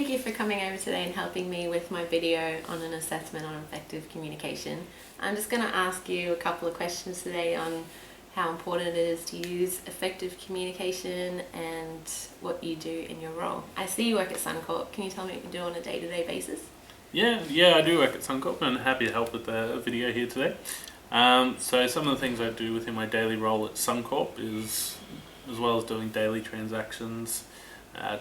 thank you for coming over today and helping me with my video on an assessment on effective communication. I'm just going to ask you a couple of questions today on how important it is to use effective communication and what you do in your role. I see you work at Suncorp. Can you tell me what you do on a day-to-day basis? Yeah, I do work at Suncorp and happy to help with the video here today. So some of the things I do within my daily role at Suncorp is, as well as doing daily transactions,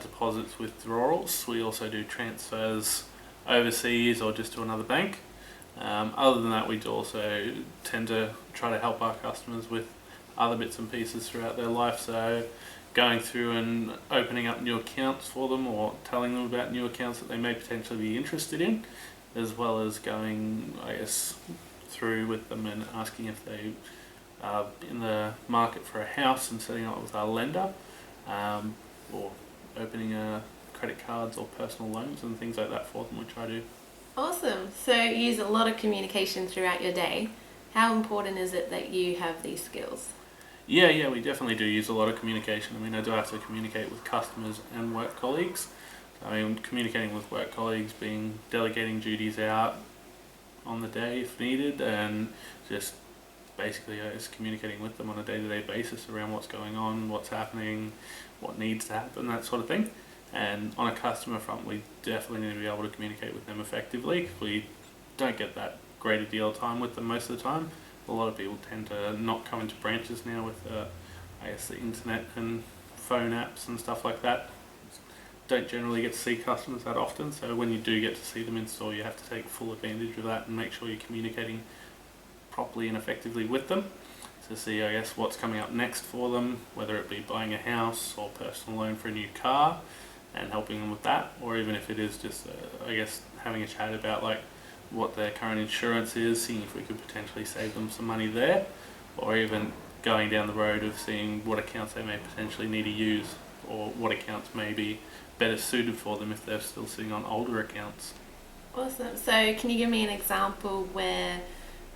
deposits, withdrawals, we also do transfers overseas or just to another bank. Other than that, we do also tend to try to help our customers with other bits and pieces throughout their life, so going through and opening up new accounts for them or telling them about new accounts that they may potentially be interested in, as well as going, through with them and asking if they are in the market for a house and setting up with our lender, or opening credit cards or personal loans and things like that for them, which I do. Awesome. So you use a lot of communication throughout your day. How important is it that you have these skills? Yeah, we definitely do use a lot of communication. I mean, I do have to communicate with customers and work colleagues. I mean, communicating with work colleagues, delegating duties out on the day if needed, and just basically communicating with them on a day-to-day basis around what's going on, what's happening, what needs to happen, that sort of thing. And on a customer front, we definitely need to be able to communicate with them effectively. We don't get that great a deal of time with them most of the time. A lot of people tend to not come into branches now with the internet and phone apps and stuff like that. Don't generally get to see customers that often, so when you do get to see them in store, you have to take full advantage of that and make sure you're communicating properly and effectively with them to see what's coming up next for them, whether it be buying a house or personal loan for a new car and helping them with that, or even if it is just having a chat about what their current insurance is, seeing if we could potentially save them some money there, or even going down the road of seeing what accounts they may potentially need to use or what accounts may be better suited for them if they're still sitting on older accounts. Awesome. So can you give me an example where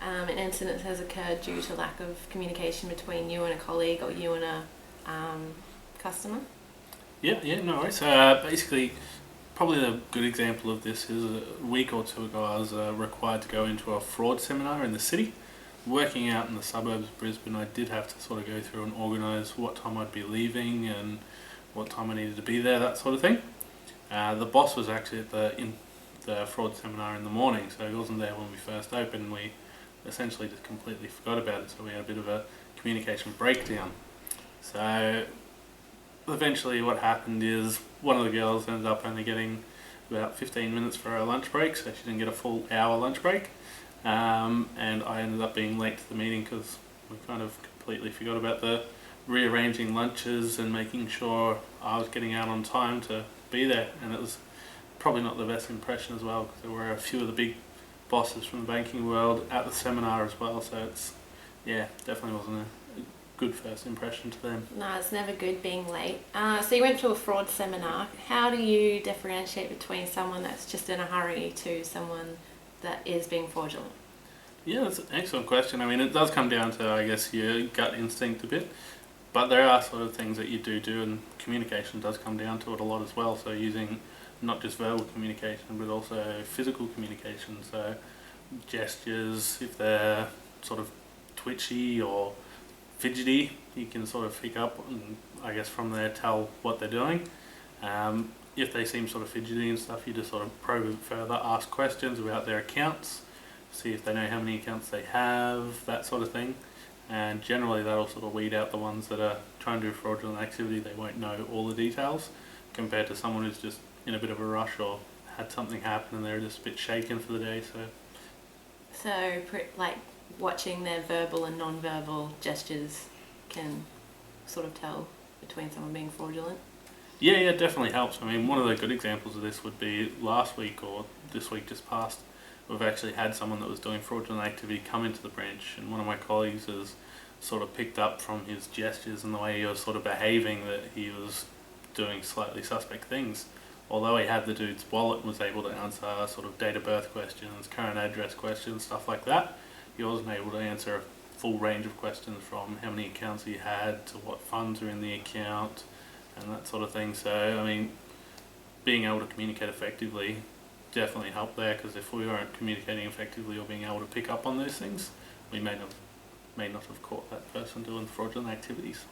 an incident has occurred due to lack of communication between you and a colleague or you and a customer? Yeah, no worries. Basically, probably a good example of this is a week or two ago I was required to go into a fraud seminar in the city. Working out in the suburbs of Brisbane, I did have to sort of go through and organise what time I'd be leaving and what time I needed to be there, that sort of thing. The boss was actually at the fraud seminar in the morning, so he wasn't there when we first opened. We essentially just completely forgot about it, so we had a bit of a communication breakdown. So eventually what happened is one of the girls ended up only getting about 15 minutes for her lunch break, so she didn't get a full hour lunch break, and I ended up being late to the meeting because we kind of completely forgot about the rearranging lunches and making sure I was getting out on time to be there, and it was probably not the best impression as well because there were a few of the big bosses from the banking world at the seminar as well, so it's definitely wasn't a good first impression to them. No, it's never good being late. So you went to a fraud seminar. How do you differentiate between someone that's just in a hurry to someone that is being fraudulent? Yeah, that's an excellent question. I mean, it does come down to, your gut instinct a bit, but there are sort of things that you do, and communication does come down to it a lot as well. So using not just verbal communication, but also physical communication. So gestures, if they're sort of twitchy or fidgety, you can sort of pick up and from there tell what they're doing. If they seem sort of fidgety and stuff, you just sort of probe it further, ask questions about their accounts, see if they know how many accounts they have, that sort of thing. And generally that'll sort of weed out the ones that are trying to do fraudulent activity. They won't know all the details compared to someone who's just in a bit of a rush or had something happen and they're just a bit shaken for the day. So watching their verbal and non-verbal gestures can sort of tell between someone being fraudulent? Yeah, it definitely helps. I mean, one of the good examples of this would be last week or this week just past. We've actually had someone that was doing fraudulent activity come into the branch, and one of my colleagues has sort of picked up from his gestures and the way he was sort of behaving that he was doing slightly suspect things. Although he had the dude's wallet and was able to answer sort of date of birth questions, current address questions, stuff like that, he wasn't able to answer a full range of questions from how many accounts he had to what funds are in the account and that sort of thing. So, I mean, being able to communicate effectively definitely helped there, because if we weren't communicating effectively or being able to pick up on those things, we may not have caught that person doing fraudulent activities.